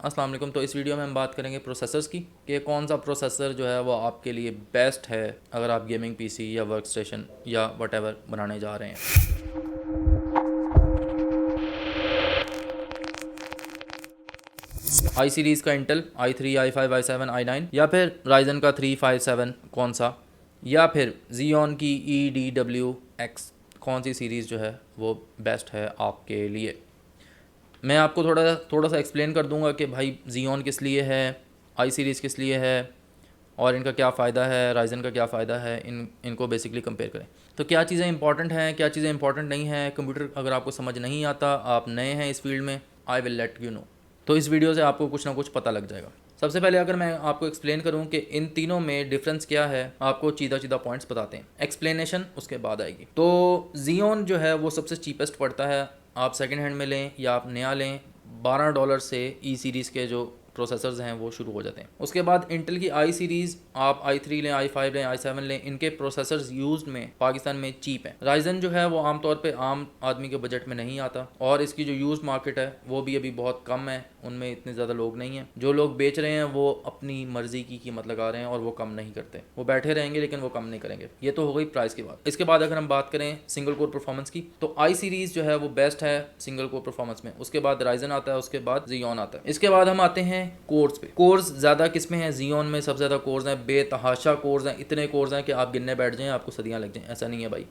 अस्सलाम वालेकुम। तो इस वीडियो में हम बात करेंगे प्रोसेसर्स की कि कौन सा प्रोसेसर जो है वो आपके लिए बेस्ट है अगर आप गेमिंग पीसी या वर्क स्टेशन या वटेवर बनाने जा रहे हैं। आई सीरीज़ का Intel i3 i5 i7 i9 या फिर राइजन का 357 कौन सा, या फिर Xeon की EDWX कौन सी सीरीज़ जो है वो बेस्ट है आपके लिए। मैं आपको थोड़ा सा एक्सप्लेन कर दूंगा कि भाई Xeon किस लिए है, आई सीरीज़ किस लिए है और इनका क्या फ़ायदा है, राइजन का क्या फ़ायदा है। इनको बेसिकली कंपेयर करें तो क्या चीज़ें इंपॉर्टेंट हैं, क्या चीज़ें इंपॉर्टेंट नहीं हैं। कंप्यूटर अगर आपको समझ नहीं आता, आप नए हैं इस फील्ड में, I will let you know. तो इस वीडियो से आपको कुछ ना कुछ पता लग जाएगा। सबसे पहले अगर मैं आपको एक्सप्लेन करूं कि इन तीनों में डिफरेंस क्या है, आपको सीधा पॉइंट्स बताते हैं, एक्सप्लेनेशन उसके बाद आएगी। तो Xeon जो है वो सबसे चीपेस्ट पड़ता है, आप सेकंड हैंड में लें या आप नया लें, $12 से ई सीरीज़ के जो प्रोसेसर्स हैं वो शुरू हो जाते हैं। उसके बाद इंटेल की आई सीरीज़, आप i3 लें, i5 लें, i7 लें, इनके प्रोसेसर्स यूज्ड में पाकिस्तान में चीप हैं। राइजन जो है वो आमतौर पे आम आदमी के बजट में नहीं आता और इसकी जो यूज्ड मार्केट है वो भी अभी बहुत कम है, उनमें इतने ज़्यादा लोग नहीं हैं। जो लोग बेच रहे हैं वो अपनी मर्ज़ी की कीमत लगा रहे हैं और वो कम नहीं करते, वो बैठे रहेंगे लेकिन वो कम नहीं करेंगे। ये तो हो गई प्राइस की बात। इसके बाद अगर हम बात करें सिंगल कोर परफॉर्मेंस की, तो आई सीरीज़ जो है वो बेस्ट है सिंगल कोर परफॉर्मेंस में। उसके बाद राइजन आता है, उसके बाद Xeon आता है। इसके बाद हम आते हैं कोर्स पे। कोर्स ज़्यादा किस में है? Xeon में सबसे ज़्यादा कोर्स हैं, बेतहाशा कोर्स हैं, इतने कोर्स हैं कि आप गिनने बैठ जाएं आपको सदियाँ लग जाएं। ऐसा नहीं है भाई,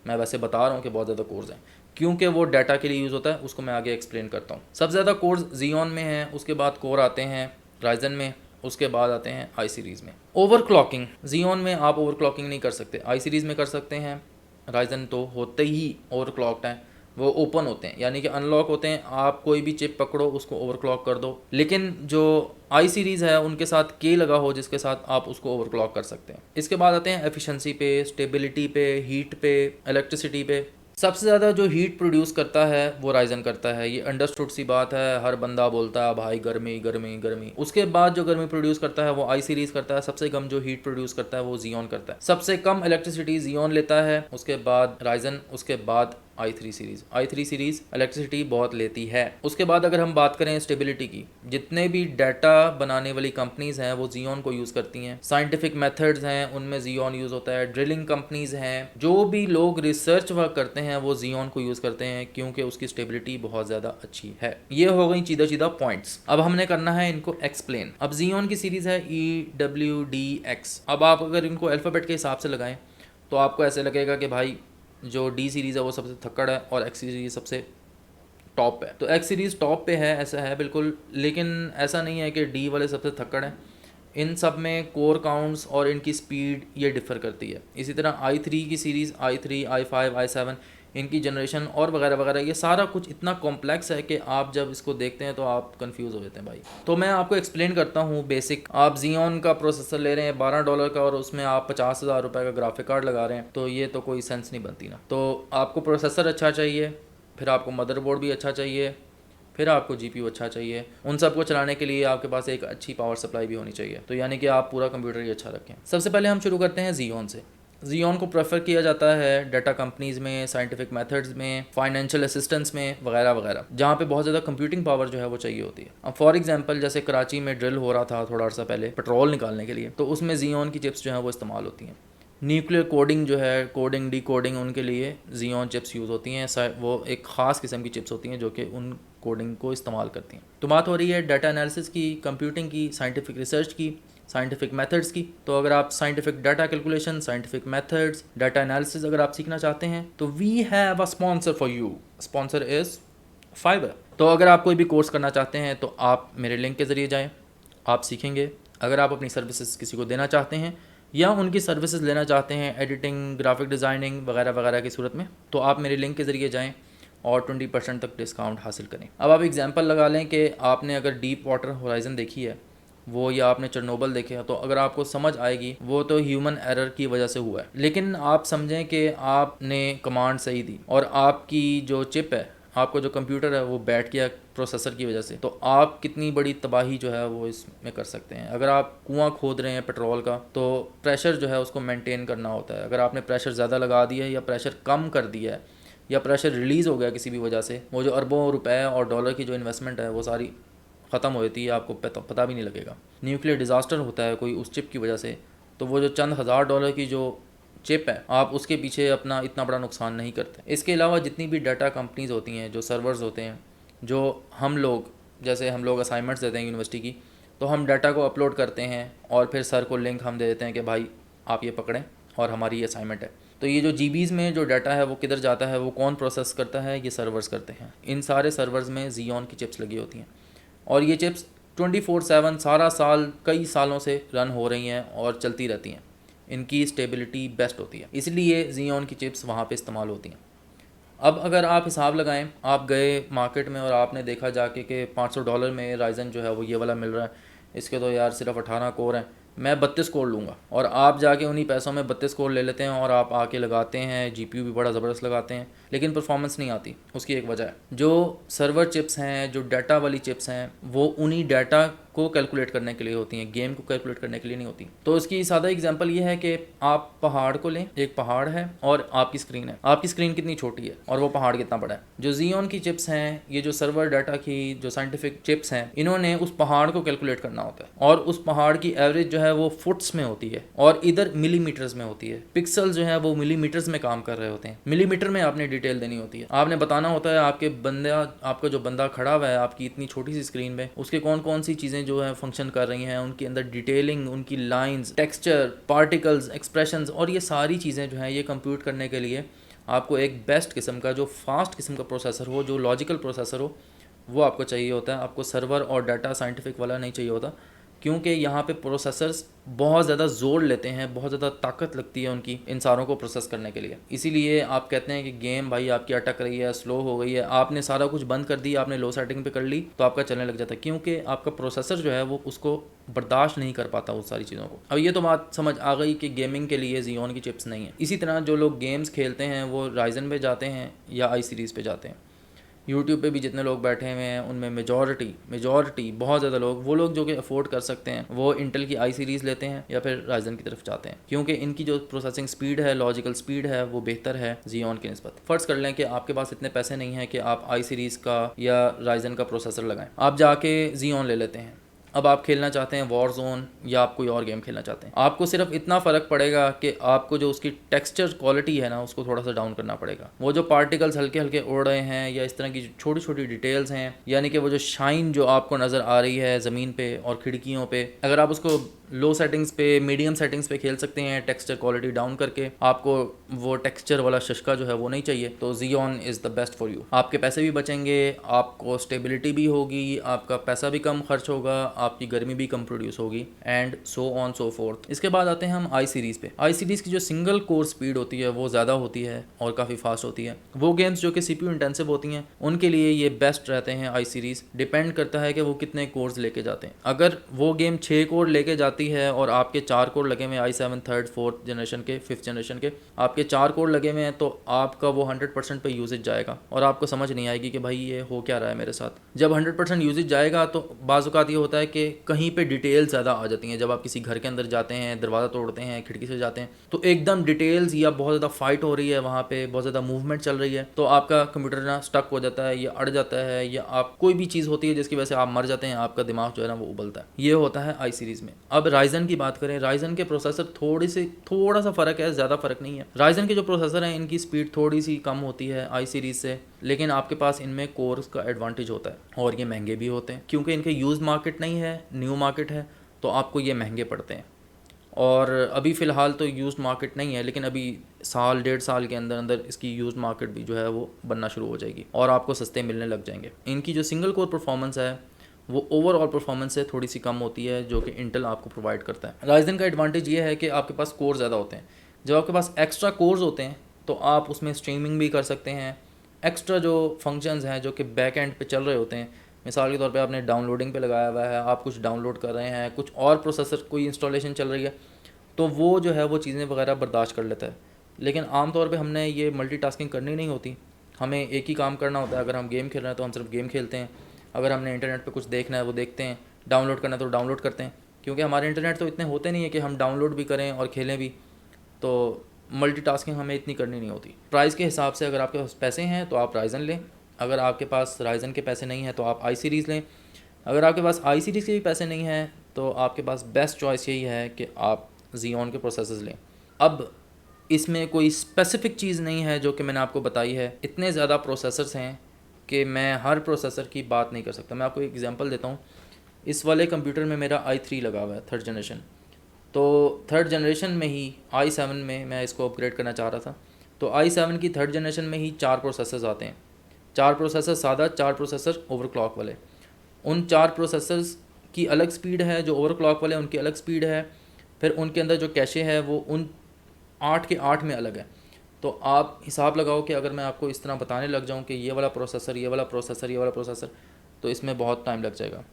मैं वैसे बता रहा हूँ कि बहुत ज़्यादा कोर्स हैं क्योंकि वो डाटा के लिए यूज़ होता है, उसको मैं आगे एक्सप्लेन करता हूँ। सबसे ज़्यादा कोर्स Xeon में हैं, उसके बाद कोर आते हैं राइजन में, उसके बाद आते हैं आई सीरीज़ में। ओवरक्लॉकिंग Xeon में आप ओवरक्लॉकिंग नहीं कर सकते, आई सीरीज़ में कर सकते हैं। राइजन तो होते ही ओवरक्लॉक्ड हैं, वो ओपन होते हैं यानी कि अनलॉक होते हैं। आप कोई भी चिप पकड़ो उसको ओवरक्लॉक कर दो, लेकिन जो आई सीरीज़ है उनके साथ के लगा हो जिसके साथ आप उसको ओवरक्लॉक कर सकते हैं। इसके बाद आते हैं एफिशिएंसी पे, स्टेबिलिटी पे, हीट पे, इलेक्ट्रिसिटी पे। सबसे ज़्यादा जो हीट प्रोड्यूस करता है वो राइजन करता है, ये अंडरस्टूड सी बात है, हर बंदा बोलता है भाई गर्मी गर्मी गर्मी। उसके बाद जो गर्मी प्रोड्यूस करता है वो आई सीरीज़ करता है। सबसे कम जो हीट प्रोड्यूस करता है वो Xeon करता है। सबसे कम इलेक्ट्रिसिटी Xeon लेता है, उसके बाद राइजन, उसके बाद i3 series. i3 series electricity बहुत लेती है। उसके बाद अगर हम बात करें स्टेबिलिटी की, जितने भी डाटा बनाने वाली कंपनीज़ हैं वो Xeon को यूज़ करती हैं। साइंटिफिक मेथड्स हैं उनमें Xeon यूज़ होता है। ड्रिलिंग कंपनीज़ हैं, जो भी लोग रिसर्च वर्क करते हैं वो Xeon को यूज़ करते हैं क्योंकि उसकी स्टेबिलिटी बहुत ज़्यादा अच्छी है। ये हो गई सीधा पॉइंट्स। अब हमने करना है इनको एक्सप्लेन। अब Xeon की सीरीज़ है EWDX। अब आप अगर इनको अल्फ़ाबेट के हिसाब से लगाएं तो आपको ऐसे लगेगा कि भाई जो डी सीरीज़ है वो सबसे थक्कड़ है और एक्स सीरीज़ सबसे टॉप है। तो एक्स सीरीज़ टॉप पे है, ऐसा है बिल्कुल, लेकिन ऐसा नहीं है कि डी वाले सबसे थक्कड़ हैं। इन सब में कोर काउंट्स और इनकी स्पीड ये डिफ़र करती है। इसी तरह i3 की सीरीज़, i3, i5, i7, इनकी जनरेशन और वगैरह वगैरह, ये सारा कुछ इतना कॉम्प्लेक्स है कि आप जब इसको देखते हैं तो आप कंफ्यूज हो जाते हैं भाई। तो मैं आपको एक्सप्लेन करता हूँ बेसिक। आप Xeon का प्रोसेसर ले रहे हैं $12 का और उसमें आप 50,000 रुपये का ग्राफिक कार्ड लगा रहे हैं, तो ये तो कोई सेंस नहीं बनती ना। तो आपको प्रोसेसर अच्छा चाहिए, फिर आपको मदरबोर्ड भी अच्छा चाहिए, फिर आपको GPU अच्छा चाहिए। उन सबको चलाने के लिए आपके पास एक अच्छी पावर सप्लाई भी होनी चाहिए, तो यानी कि आप पूरा कंप्यूटर ही अच्छा रखें। सबसे पहले हम शुरू करते हैं Xeon से। Xeon को प्रेफर किया जाता है डाटा कंपनीज़ में, साइंटिफिक मेथड्स में, फाइनेंशियल असिस्टेंस में वगैरह वगैरह, जहाँ पे बहुत ज़्यादा कंप्यूटिंग पावर जो है वो चाहिए होती है। अब फॉर एग्जांपल जैसे कराची में ड्रिल हो रहा था थोड़ा अर्सा पहले पेट्रोल निकालने के लिए, तो उसमें Xeon की चिप्स जो हैं वो इस्तेमाल होती हैं। न्यूक्लियर कोडिंग जो है, कोडिंग डी कोडिंग, उनके लिए Xeon चिप्स यूज़ होती हैं। वो एक ख़ास किस्म की चिप्स होती हैं जो कि उन कोडिंग को इस्तेमाल करती हैं। तो बात हो रही है डाटा एनालिसिस की, कंप्यूटिंग की, साइंटिफिक रिसर्च की, साइंटिफिक मेथड्स की। तो अगर आप scientific data calculation, scientific methods, data analysis अगर आप सीखना चाहते हैं तो we have a sponsor for you. Sponsor is Fiber. तो अगर आप कोई भी कोर्स करना चाहते हैं तो आप मेरे लिंक के ज़रिए जाएँ, आप सीखेंगे। अगर आप अपनी सर्विसेज किसी को देना चाहते हैं या उनकी सर्विसेज लेना चाहते हैं एडिटिंग, ग्राफिक डिज़ाइनिंग वगैरह वगैरह की सूरत में, तो आप मेरे लिंक के ज़रिए जाएँ और 20% तक डिस्काउंट हासिल करें। अब आप एग्जांपल लगा लें कि आपने अगर डीप वाटर होराइज़न देखी है वो, या आपने चेरनोबिल देखे हैं, तो अगर आपको समझ आएगी वो तो ह्यूमन एरर की वजह से हुआ है। लेकिन आप समझें कि आपने कमांड सही दी और आपकी जो चिप है, आपका जो कंप्यूटर है वो बैठ गया प्रोसेसर की वजह से, तो आप कितनी बड़ी तबाही जो है वो इसमें कर सकते हैं। अगर आप कुआं खोद रहे हैं पेट्रोल का, तो प्रेशर जो है उसको मेंटेन करना होता है। अगर आपने प्रेशर ज़्यादा लगा दिया है या प्रेशर कम कर दिया है या प्रेशर रिलीज़ हो गया किसी भी वजह से, वो जो अरबों रुपए और डॉलर की जो इन्वेस्टमेंट है वो सारी ख़त्म हो जाती है, आपको पता भी नहीं लगेगा। न्यूक्लियर डिज़ास्टर होता है कोई उस चिप की वजह से, तो वो जो चंद हज़ार डॉलर की जो चिप है, आप उसके पीछे अपना इतना बड़ा नुकसान नहीं करते। इसके अलावा जितनी भी डाटा कंपनीज़ होती हैं, जो सर्वर्स होते हैं, जो हम लोग जैसे हम लोग असाइनमेंट्स देते हैं यूनिवर्सिटी की, तो हम डाटा को अपलोड करते हैं और फिर सर को लिंक हम दे देते हैं कि भाई आप ये पकड़ें और हमारी ये असाइनमेंट है। तो ये जो जीबीज़ में जो डाटा है वो किधर जाता है, वो कौन प्रोसेस करता है, ये सर्वर्स करते हैं। इन सारे सर्वर्स में Xeon की चिप्स लगी होती हैं और ये चिप्स 24/7 सारा साल कई सालों से रन हो रही हैं और चलती रहती हैं। इनकी स्टेबिलिटी बेस्ट होती है, इसलिए Xeon की चिप्स वहाँ पे इस्तेमाल होती हैं। अब अगर आप हिसाब लगाएं, आप गए मार्केट में और आपने देखा जाके कि $500 में राइजन जो है वो ये वाला मिल रहा है, इसके तो यार सिर्फ 18 कोर हैं, मैं 32 कोर लूँगा, और आप जाके उन्हीं पैसों में 32 कोर ले लेते हैं और आप आके लगाते हैं, जीपीयू भी बड़ा ज़बरदस्त लगाते हैं, लेकिन परफॉर्मेंस नहीं आती। उसकी एक वजह है, जो सर्वर चिप्स हैं, जो डाटा वाली चिप्स हैं, वो उन्हीं डाटा को कैलकुलेट करने के लिए होती हैं, गेम को कैलकुलेट करने के लिए नहीं होती। तो इसकी सादा एग्जांपल ये है कि आप पहाड़ को लें, एक पहाड़ है और आपकी स्क्रीन है, आपकी स्क्रीन कितनी छोटी है और वो पहाड़ कितना बड़ा है। जो Xeon की चिप्स हैं, ये जो सर्वर डाटा की जो साइंटिफिक चिप्स हैं, इन्होंने उस पहाड़ को कैलकुलेट करना होता है और उस पहाड़ की एवरेज जो है वो फुट्स में होती है और इधर मिलीमीटर्स में होती है। पिक्सल जो है वो मिलीमीटर्स में काम कर रहे होते हैं, मिलीमीटर में आपने डिटेल देनी होती है। आपने बताना होता है आपके बंदा, आपका जो बंदा खड़ा हुआ है आपकी इतनी छोटी सी स्क्रीन में, उसके कौन कौन सी चीज़ें जो है फंक्शन कर रही हैं, उनके अंदर डिटेलिंग, उनकी लाइंस, टेक्सचर, पार्टिकल्स, एक्सप्रेशंस, और ये सारी चीज़ें जो हैं ये कंप्यूट करने के लिए आपको एक बेस्ट किस्म का, जो फास्ट किस्म का प्रोसेसर हो, जो लॉजिकल प्रोसेसर हो, वो आपको चाहिए होता है। आपको सर्वर और डाटा साइंटिफिक वाला नहीं चाहिए होता, क्योंकि यहाँ पे प्रोसेसर्स बहुत ज़्यादा जोर लेते हैं, बहुत ज़्यादा ताकत लगती है उनकी इन सारों को प्रोसेस करने के लिए। इसीलिए आप कहते हैं कि गेम भाई आपकी अटक रही है, स्लो हो गई है, आपने सारा कुछ बंद कर दिया, आपने लो सेटिंग पे कर ली तो आपका चलने लग जाता है, क्योंकि आपका प्रोसेसर जो है वो उसको बर्दाश्त नहीं कर पाता उस सारी चीज़ों को। अब ये तो बात समझ आ गई कि गेमिंग के लिए Xeon की चिप्स नहीं है। इसी तरह जो लोग गेम्स खेलते हैं वो राइजन पे जाते हैं या आई सीरीज़ पे जाते हैं। यूट्यूब पे भी जितने लोग बैठे हुए हैं उनमें मेजॉरिटी बहुत ज़्यादा लोग, वो लोग जो कि अफोर्ड कर सकते हैं, वो इंटेल की आई सीरीज़ लेते हैं या फिर राइजन की तरफ जाते हैं, क्योंकि इनकी जो प्रोसेसिंग स्पीड है, लॉजिकल स्पीड है, वो बेहतर है Xeon की निस्बत। फ़र्ज़ कर लें कि आपके पास इतने पैसे नहीं हैं कि आप आई सीरीज़ का या राइजन का प्रोसेसर लगाएं, आप जाके Xeon ले लेते हैं। अब आप खेलना चाहते हैं वॉर जोन या आप कोई और गेम खेलना चाहते हैं, आपको सिर्फ इतना फ़र्क पड़ेगा कि आपको जो उसकी टेक्सचर क्वालिटी है ना, उसको थोड़ा सा डाउन करना पड़ेगा। वो जो पार्टिकल्स हल्के हल्के उड़ रहे हैं या इस तरह की छोटी छोटी डिटेल्स हैं, यानी कि वो जो शाइन जो आपको नज़र आ रही है ज़मीन पे और खिड़कियों पे, अगर आप उसको लो सेटिंग्स पे, मीडियम सेटिंग्स पे खेल सकते हैं, टेक्सचर क्वालिटी डाउन करके, आपको वो टेक्सचर वाला शशका जो है वो नहीं चाहिए, तो Xeon is the best for you. आपके पैसे भी बचेंगे, आपको स्टेबिलिटी भी होगी, आपका पैसा भी कम खर्च होगा, आपकी गर्मी भी कम प्रोड्यूस होगी, and so on so fourth. इसके बाद आते हैं हम आई सीरीज़ पे। आई सीरीज़ की जो सिंगल कोर स्पीड होती है वो ज़्यादा होती है और काफ़ी फास्ट होती है। वो गेम्स जो कि CPU इंटेंसिव होती हैं उनके लिए ये बेस्ट रहते हैं आई सीरीज़। डिपेंड करता है कि वो कितने कोर्स लेके जाते हैं। अगर वो गेम 6 कोर लेके जाती है और आपके 4 कोर लगे हुए i7 3rd 4th जनरेशन के, 5th जनरेशन के, आपके 4 कोर लगे हुए हैं, तो आपका वो 100% पे यूजेज जाएगा और आपको समझ नहीं आएगी कि भाई ये हो क्या रहा है मेरे साथ। जब 100% यूजेज जाएगा तो बाज़ औक़ात ये होता है कि कहीं पे डिटेल्स ज़्यादा आ जाती हैं। जब आप किसी घर के अंदर जाते हैं, दरवाज़ा तोड़ते हैं, खिड़की से जाते हैं, तो एकदम डिटेल्स या बहुत ज़्यादा फाइट हो रही है, वहाँ पे बहुत ज़्यादा मूवमेंट चल रही है, तो आपका कंप्यूटर ना स्टक हो जाता है या अड़ जाता है, या आप कोई भी चीज़ होती है जिसकी वजह से आप मर जाते हैं, आपका दिमाग जो है ना वो उबलता है। ये होता है आई सीरीज़ में। अब राइजन की बात करें, राइजन के प्रोसेसर थोड़ा सा फ़र्क है, ज़्यादा फ़र्क नहीं है। राइजन के जो प्रोसेसर हैं इनकी स्पीड थोड़ी सी कम होती है आई सीरीज़ से, लेकिन आपके पास इनमें कोर्स का एडवांटेज होता है और ये महंगे भी होते हैं, क्योंकि इनके यूज़ मार्केट नहीं है, न्यू मार्केट है, तो आपको ये महंगे पड़ते हैं। और अभी फ़िलहाल तो यूज़ मार्केट नहीं है, लेकिन अभी साल 1.5 साल के अंदर अंदर इसकी यूज़ मार्केट भी जो है वो बनना शुरू हो जाएगी और आपको सस्ते मिलने लग जाएंगे। इनकी जो सिंगल कोर परफॉर्मेंस है वो ओवरऑल परफॉर्मेंस से थोड़ी सी कम होती है, जो कि इंटेल आपको प्रोवाइड करता है। राइजन का एडवांटेज ये है कि आपके पास कोर ज़्यादा होते हैं। जब आपके पास एक्स्ट्रा कोर्स होते हैं तो आप उसमें स्ट्रीमिंग भी कर सकते हैं। एक्स्ट्रा जो फंक्शंस हैं जो कि बैक एंड पे चल रहे होते हैं, मिसाल के तौर पे आपने डाउनलोडिंग पे लगाया हुआ है, आप कुछ डाउनलोड कर रहे हैं, कुछ और प्रोसेसर कोई इंस्टॉलेशन चल रही है, तो वो जो है वो चीज़ें वगैरह बर्दाश्त कर लेता है। लेकिन आमतौर पे हमने ये मल्टीटास्किंग करनी नहीं होती, हमें एक ही काम करना होता है। अगर हम गेम खेल रहे हैं तो हम सिर्फ गेम खेलते हैं, अगर हमने इंटरनेट पे कुछ देखना है वो देखते हैं, डाउनलोड करना है तो डाउनलोड करते हैं, क्योंकि हमारे इंटरनेट तो इतने होते नहीं है कि हम डाउनलोड भी करें और खेलें भी, तो मल्टीटास्किंग हमें इतनी करनी नहीं होती। प्राइस के हिसाब से अगर आपके पास पैसे हैं तो आप राइजन लें, अगर आपके पास राइजन के पैसे नहीं हैं तो आप आई सीरीज़ लें। अगर आपके पास आई सीरीज़ के भी पैसे नहीं हैं तो आपके पास बेस्ट चॉइस यही है कि आप Xeon के प्रोसेसर्स लें। अब इसमें कोई स्पेसिफ़िक चीज़ नहीं है जो कि मैंने आपको बताई है, इतने ज़्यादा प्रोसेसर्स हैं कि मैं हर प्रोसेसर की बात नहीं कर सकता। मैं आपको एक एग्जांपल देता हूँ। इस वाले कंप्यूटर में मेरा i3 लगा हुआ है 3rd जनरेशन, तो 3rd जनरेशन में ही i7 में मैं इसको अपग्रेड करना चाह रहा था। तो i7 की 3rd जनरेशन में ही 4 प्रोसेसर्स आते हैं, 4 प्रोसेसर सादा, 4 प्रोसेसर ओवरक्लॉक वाले। उन 4 प्रोसेसर्स की अलग स्पीड है, जो ओवरक्लॉक वाले उनकी अलग स्पीड है, फिर उनके अंदर जो कैशे है वो उन 8 के 8 में अलग है। तो आप हिसाब लगाओ कि अगर मैं आपको इस तरह बताने लग जाऊं कि ये वाला प्रोसेसर, ये वाला प्रोसेसर, ये वाला प्रोसेसर, तो इसमें बहुत टाइम लग जाएगा।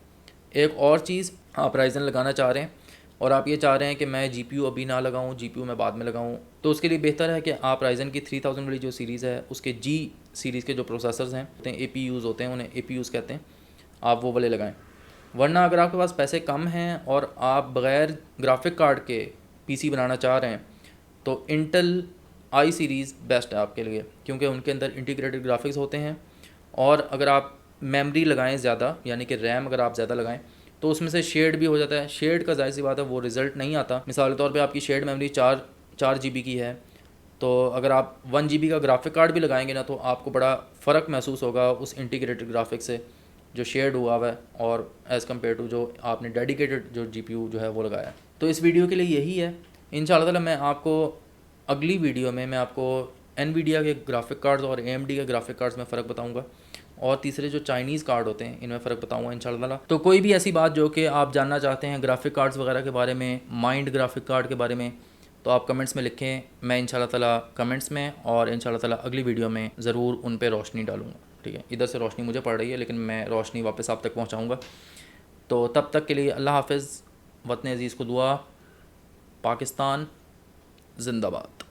एक और चीज़, आप राइजन लगाना चाह रहे हैं और आप ये चाह रहे हैं कि मैं जीपीयू अभी ना लगाऊं, जीपीयू मैं बाद में लगाऊं, तो उसके लिए बेहतर है कि आप राइजन की 3000 वाली जो सीरीज़ है उसके जी सीरीज़ के जो प्रोसेसर्स हैं APUs होते हैं, उन्हें APUs कहते हैं, आप वो वाले लगाएं। वरना अगर आपके पास पैसे कम हैं और आप बग़ैर ग्राफिक कार्ड के पीसी बनाना चाह रहे हैं तो इंटेल आई सीरीज़ बेस्ट है आपके लिए, क्योंकि उनके अंदर इंटीग्रेटेड ग्राफिक्स होते हैं। और अगर आप मेमोरी लगाएं ज़्यादा, यानी कि रैम अगर आप ज़्यादा लगाएं तो उसमें से शेड भी हो जाता है। शेड का ज़ाहिर सी बात है वो रिज़ल्ट नहीं आता। मिसाल के तौर पे आपकी शेड मेमोरी 4 GB की है, तो अगर आप 1 GB का ग्राफिक कार्ड भी लगाएंगे ना तो आपको बड़ा फ़र्क महसूस होगा उस इंटीग्रेटेड ग्राफिक्स से जो शेड हुआ हुआ है और एज़ कम्पेयर टू जो आपने डेडिकेटेड जो GPU जो है वो लगाया है। तो इस वीडियो के लिए यही है। इंशाअल्लाह ताला मैं आपको अगली वीडियो में मैं आपको NVIDIA के ग्राफिक कार्ड्स और AMD के ग्राफिक कार्ड्स में फ़र्क बताऊंगा, और तीसरे जो चाइनीज़ कार्ड होते हैं इनमें फ़र्क बताऊंगा इंशाअल्लाह। तो कोई भी ऐसी बात जो कि आप जानना चाहते हैं ग्राफिक कार्ड्स वगैरह के बारे में, माइंड ग्राफिक कार्ड के बारे में, तो आप कमेंट्स में लिखें। मैं इंशाअल्लाह ताला कमेंट्स में और इंशाअल्लाह ताला अगली वीडियो में ज़रूर उन पर रोशनी डालूँगा। ठीक है, इधर से रोशनी मुझे पड़ रही है लेकिन मैं रोशनी वापस आप तक पहुँचाऊँगा। तो तब तक के लिए अल्लाह हाफ़िज़। वतन अज़ीज़ को दुआ। पाकिस्तान ज़िंदाबाद।